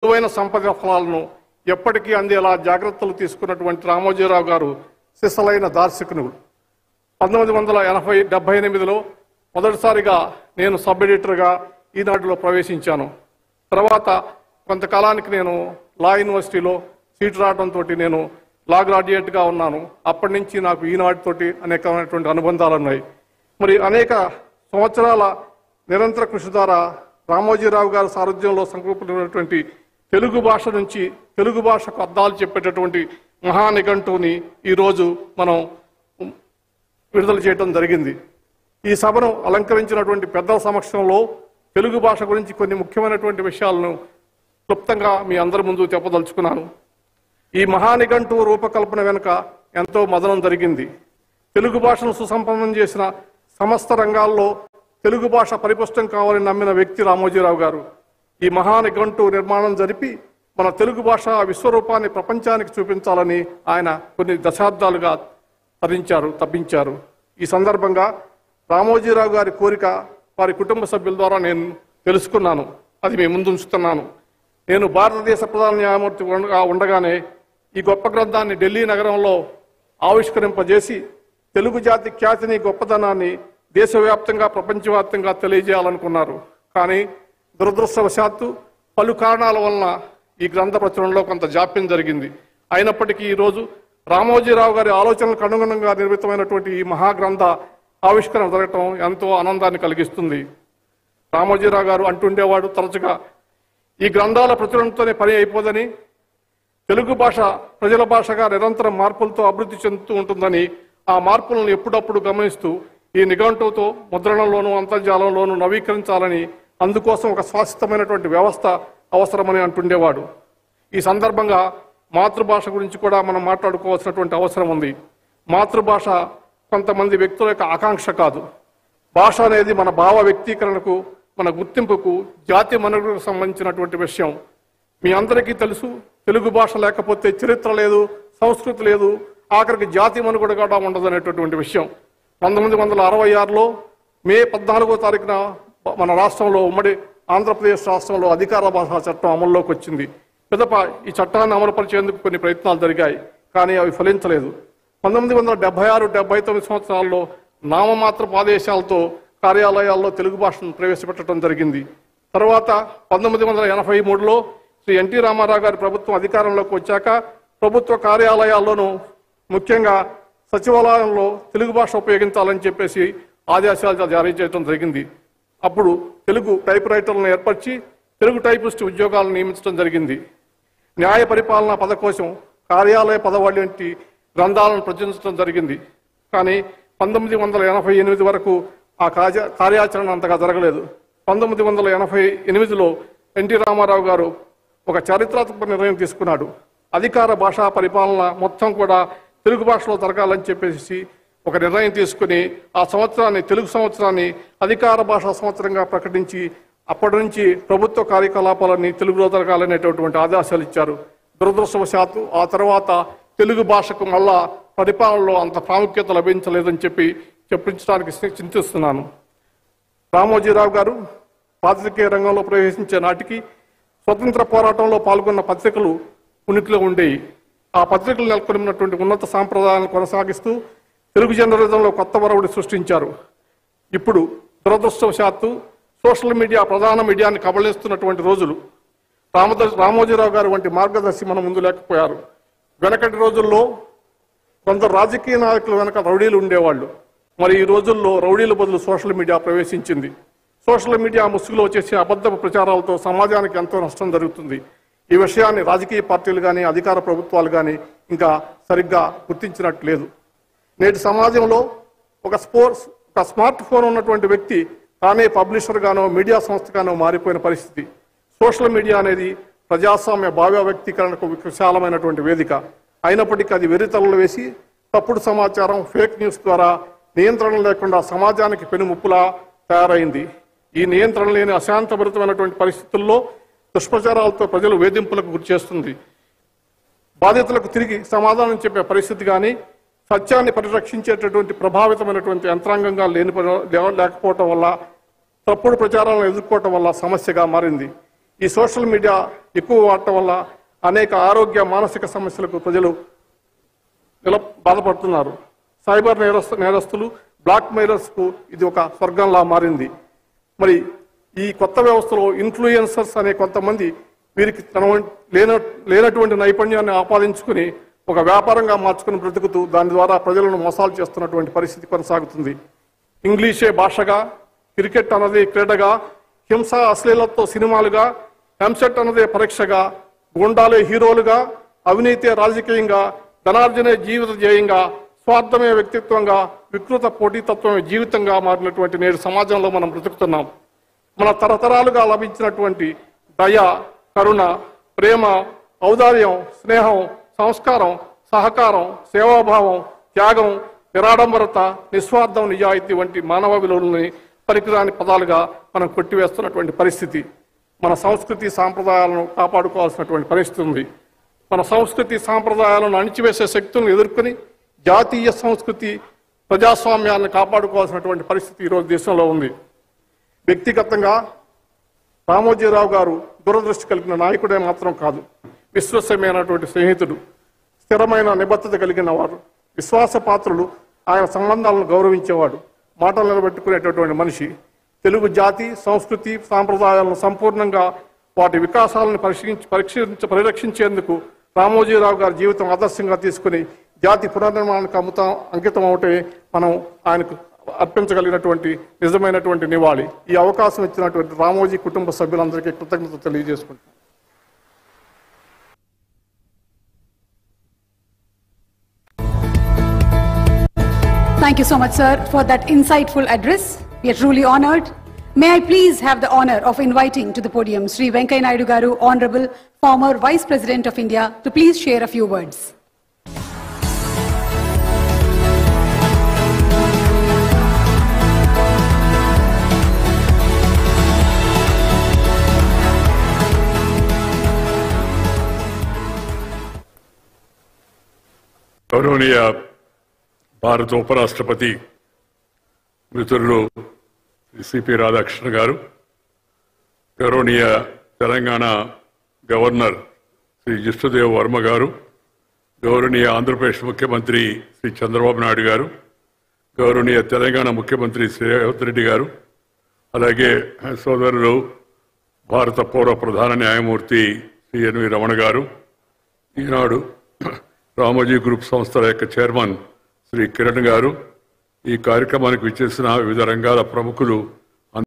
విలువైన సంపద ఫలాలను ఎప్పటికీ అందేలా జాగ్రత్తలు తీసుకున్నటువంటి రామోజీరావు గారు సిసలైన దార్శనికుడు. 1978లో మొదటిసారిగా నేను సబ్ ఎడిటర్గా ఈనాడులో ప్రవేశించాను. తర్వాత కొంతకాలానికి నేను లా యూనివర్సిటీలో సీటు రావడంతో నేను లా గ్రాడ్యుయేట్గా ఉన్నాను. అప్పటి నుంచి నాకు ఈనాడుతోటి అనేకమైనటువంటి అనుబంధాలు ఉన్నాయి. మరి అనేక సంవత్సరాల నిరంతర కృషి ద్వారా రామోజీరావు గారి సారథ్యంలో సంకల్పించినటువంటి తెలుగు భాష నుంచి తెలుగు భాషకు అర్థాలు చెప్పేటటువంటి మహానిఘంటువుని ఈరోజు మనం విడుదల చేయడం జరిగింది. ఈ సభను అలంకరించినటువంటి పెద్దల సమక్షంలో తెలుగు భాష గురించి కొన్ని ముఖ్యమైనటువంటి విషయాలను క్లుప్తంగా మీ అందరి ముందు చెప్పదలుచుకున్నాను. ఈ మహానిఘంటువు రూపకల్పన వెనుక ఎంతో మదనం జరిగింది. తెలుగు భాషను సుసంపన్నం చేసిన సమస్త రంగాల్లో తెలుగు భాష పరిపుష్టం కావాలని నమ్మిన వ్యక్తి రామోజీరావు గారు. ఈ మహానిఘంటువు నిర్మాణం జరిపి మన తెలుగు భాష విశ్వరూపాన్ని ప్రపంచానికి చూపించాలని ఆయన కొన్ని దశాబ్దాలుగా తప్పించారు. ఈ సందర్భంగా రామోజీరావు గారి కోరిక వారి కుటుంబ సభ్యుల ద్వారా నేను తెలుసుకున్నాను. అది మీ ముందు ఉంచుతున్నాను. నేను భారతదేశ ప్రధాన న్యాయమూర్తిగా ఉండగానే ఈ గొప్ప గ్రంథాన్ని ఢిల్లీ నగరంలో ఆవిష్కరింపజేసి తెలుగు జాతి ఖ్యాతిని గొప్పదనాన్ని దేశవ్యాప్తంగా ప్రపంచవ్యాప్తంగా తెలియజేయాలనుకున్నారు. కానీ దురదృష్టవశాత్తు పలు కారణాల వలన ఈ గ్రంథ ప్రచురణలో కొంత జాప్యం జరిగింది. అయినప్పటికీ ఈరోజు రామోజీరావు గారి ఆలోచనలకు అనుగుణంగా నిర్మితమైనటువంటి ఈ మహాగ్రంథ ఆవిష్కరణ జరగటం ఎంతో ఆనందాన్ని కలిగిస్తుంది. రామోజీరావు గారు అంటుండేవాడు తరచుగా, ఈ గ్రంథాల ప్రచురణతోనే పని అయిపోదని, తెలుగు భాష ప్రజల భాషగా నిరంతరం మార్పులతో అభివృద్ధి చెందుతూ ఉంటుందని, ఆ మార్పులను ఎప్పుడప్పుడు గమనిస్తూ ఈ నిఘంటువుతో ముద్రణలోనూ అంతర్జాలంలోనూ నవీకరించాలని, అందుకోసం ఒక శాశ్వతమైనటువంటి వ్యవస్థ అవసరమని అంటుండేవాడు. ఈ సందర్భంగా మాతృభాష గురించి కూడా మనం మాట్లాడుకోవాల్సినటువంటి అవసరం ఉంది. మాతృభాష కొంతమంది వ్యక్తుల యొక్క ఆకాంక్ష కాదు. భాష అనేది మన భావ వ్యక్తీకరణకు, మన గుర్తింపుకు, జాతి మనుగడకు సంబంధించినటువంటి విషయం. మీ అందరికీ తెలుసు, తెలుగు భాష లేకపోతే చరిత్ర లేదు, సంస్కృతి లేదు, ఆఖరికి జాతి మనుగడ కూడా ఉండదు అనేటటువంటి విషయం. 1966లో మే 14వ తారీఖున మన రాష్ట్రంలో, ఉమ్మడి ఆంధ్రప్రదేశ్ రాష్ట్రంలో అధికార భాషా చట్టం అమల్లోకి వచ్చింది. పిదప ఈ చట్టాన్ని అమలుపరిచేందుకు కొన్ని ప్రయత్నాలు జరిగాయి, కానీ అవి ఫలించలేదు. 1976-79 సంవత్సరాల్లో నామమాత్రపు ఆదేశాలతో కార్యాలయాల్లో తెలుగు భాషను ప్రవేశపెట్టడం జరిగింది. తర్వాత 1983లో శ్రీ ఎన్టీ రామారావు గారి ప్రభుత్వం అధికారంలోకి వచ్చాక ప్రభుత్వ కార్యాలయాల్లోనూ, ముఖ్యంగా సచివాలయంలో తెలుగు భాష ఉపయోగించాలని చెప్పేసి ఆదేశాలు జారీ చేయడం జరిగింది. అప్పుడు తెలుగు టైప్ రైటర్లను ఏర్పరిచి తెలుగు టైపిస్ట్ ఉద్యోగాలను నియమించడం జరిగింది. న్యాయ పరిపాలనా పదకోశం, కార్యాలయ పదవాళ్ళ వంటి గ్రంథాలను ప్రచురించడం జరిగింది. కానీ 1988 వరకు ఆ కార్యాచరణ అంతగా జరగలేదు. 1988లో ఎన్టీ రామారావు గారు ఒక చారిత్రాత్మక నిర్ణయం తీసుకున్నాడు. అధికార భాషా పరిపాలన మొత్తం కూడా తెలుగు భాషలో జరగాలని చెప్పేసి ఒక నిర్ణయం తీసుకుని ఆ సంవత్సరాన్ని, తెలుగు సంవత్సరాన్ని అధికార భాషా సంవత్సరంగా ప్రకటించి అప్పటి నుంచి ప్రభుత్వ కార్యకలాపాలన్నీ తెలుగులో జరగాలనేటటువంటి ఆదేశాలు ఇచ్చారు. దురదృష్టవశాత్తు ఆ తర్వాత తెలుగు భాషకు మళ్ళా పరిపాలనలో అంత ప్రాముఖ్యత లభించలేదని చెప్పించడానికి చింతిస్తున్నాను. రామోజీరావు గారు పాత్రికేయ రంగంలో ప్రవేశించే నాటికి స్వతంత్ర పోరాటంలో పాల్గొన్న పత్రికలు ఉనికిలో ఉండేవి. ఆ పత్రికలు నెలకొన్నటువంటి ఉన్నత సాంప్రదాయాలను కొనసాగిస్తూ తెలుగు జర్నలిజంలో కొత్త వరవడి సృష్టించారు. ఇప్పుడు దురదృష్టవశాత్తు సోషల్ మీడియా ప్రధాన మీడియాని కబళిస్తున్నటువంటి రోజులు. రామోజీరావు గారు వంటి మార్గదర్శి మన ముందు లేకపోయారు. వెనకటి రోజుల్లో కొందరు రాజకీయ నాయకుల వెనక రౌడీలు ఉండేవాళ్ళు. మరి ఈ రోజుల్లో రౌడీల బదులు సోషల్ మీడియా ప్రవేశించింది. సోషల్ మీడియా ముసుగులో చేసే అబద్ధపు ప్రచారాలతో సమాజానికి ఎంతో నష్టం జరుగుతుంది. ఈ విషయాన్ని రాజకీయ పార్టీలు కానీ, అధికార ప్రభుత్వాలు కానీ ఇంకా సరిగ్గా గుర్తించినట్లేదు. నేటి సమాజంలో ఒక స్మార్ట్ ఫోన్ ఉన్నటువంటి వ్యక్తి తానే పబ్లిషర్ గానో, మీడియా సంస్థగానో మారిపోయిన పరిస్థితి. సోషల్ మీడియా అనేది ప్రజాస్వామ్య భావ్య వ్యక్తీకరణకు విశాలమైనటువంటి వేదిక. అయినప్పటికీ అది వెర్రితలలు వేసి తప్పుడు సమాచారం, ఫేక్ న్యూస్ ద్వారా నియంత్రణ లేకుండా సమాజానికి పెనుముప్పులా తయారైంది. ఈ నియంత్రణ లేని అశాంతభరితమైనటువంటి పరిస్థితుల్లో దుష్ప్రచారాలతో ప్రజలు వేధింపులకు గురి చేస్తుంది. బాధితులకు తిరిగి సమాధానం చెప్పే పరిస్థితి కానీ, సత్యాన్ని పరిరక్షించేటటువంటి ప్రభావితమైనటువంటి యంత్రాంగంగా లేకపోవటం వల్ల, తప్పుడు ప్రచారాలను ఎదుర్కోవటం వల్ల సమస్యగా మారింది. ఈ సోషల్ మీడియా ఎక్కువ వాడటం వల్ల అనేక ఆరోగ్య మానసిక సమస్యలకు ప్రజలు బాధపడుతున్నారు. సైబర్ నేరస్తులు, బ్లాక్ మెయిలర్స్కు ఇది ఒక స్వర్గంలా మారింది. మరి ఈ కొత్త వ్యవస్థలో ఇన్ఫ్లుయెన్సర్స్ అనే కొంతమంది వీరికి లేనటువంటి నైపుణ్యాన్ని ఆపాదించుకుని ఒక వ్యాపారంగా మార్చుకుని బ్రతుకుతూ దాని ద్వారా ప్రజలను మోసాలు చేస్తున్నటువంటి పరిస్థితి కొనసాగుతుంది. ఇంగ్లీషే భాషగా, క్రికెట్ అన్నది క్రీడగా, హింస అశ్లీలతో సినిమాలుగా, ఎంసెట్ అన్నదే పరీక్షగా, గుండాలే హీరోలుగా, అవినీతి రాజకీయంగా, ధనార్జనే జీవిత ధ్యేయంగా, స్వార్థమే వ్యక్తిత్వంగా, వికృత పోటీతత్వమే జీవితంగా మారినటువంటి నేడు సమాజంలో మనం బ్రతుకుతున్నాం. మన తరతరాలుగా లభించినటువంటి దయ, కరుణ, ప్రేమ, ఔదార్యం, స్నేహం, సంస్కారం, సహకారం, సేవాభావం, త్యాగం, నిరాడంబరత, నిస్వార్థం, నిజాయితీ వంటి మానవ విలువలని పనికిరాని పదాలుగా మనం కొట్టివేస్తున్నటువంటి పరిస్థితి. మన సంస్కృతి సాంప్రదాయాలను కాపాడుకోవాల్సినటువంటి పరిస్థితి ఉంది. మన సంస్కృతి సాంప్రదాయాలను అణిచివేసే శక్తులను ఎదుర్కొని జాతీయ సంస్కృతి ప్రజాస్వామ్యాన్ని కాపాడుకోవాల్సినటువంటి పరిస్థితి ఈరోజు దేశంలో ఉంది. వ్యక్తిగతంగా రామోజీరావు గారు దూరదృష్టి కలిగిన నాయకుడే మాత్రం కాదు, విశ్వసనీయమైనటువంటి స్నేహితుడు, స్థిరమైన నిబద్ధత కలిగిన వారు, విశ్వాసపాత్రులు, ఆయన సంబంధాలను గౌరవించేవాడు, మాటలు నిలబెట్టుకునేటటువంటి మనిషి. తెలుగు జాతి సంస్కృతి సాంప్రదాయాలను సంపూర్ణంగా వాటి వికాసాలను పరిరక్షించేందుకు రామోజీరావు గారి జీవితం ఆదర్శంగా తీసుకుని జాతి పునర్నిర్మాణానికి అంకితం అవుతే మనం ఆయనకు అర్పించగలిగినటువంటి నిజమైనటువంటి నివాళి. ఈ అవకాశం ఇచ్చినటువంటి రామోజీ కుటుంబ సభ్యులందరికీ కృతజ్ఞత తెలియజేసుకుంటున్నాను. Thank you so much, sir, for that insightful address. We are truly honored. May I please have the honor of inviting to the podium Sri Venkaiah Naidu Garu, Honorable former Vice President of India, to please share a few words. గౌరవనీయ భారత ఉపరాష్ట్రపతి మిత్రులు CP Radhakrishna గారు, గౌరవనీయ Telangana governor Shri Jishnu Dev Varma గారు, గౌరవనీయ ఆంధ్రప్రదేశ్ ముఖ్యమంత్రి శ్రీ చంద్రబాబు నాయుడు గారు, గౌరవనీయ తెలంగాణ ముఖ్యమంత్రి శ్రీ రేవంత్ రెడ్డి గారు, అలాగే సోదరులు భారత పౌర ప్రధాన న్యాయమూర్తి శ్రీ ఎన్వి రమణ గారు, ఈనాడు రామోజీ గ్రూప్ సంస్థల యొక్క చైర్మన్ శ్రీ కిరణ్ గారు, ఈ కార్యక్రమానికి విచ్చేసిన వివిధ రంగాల ప్రముఖులు,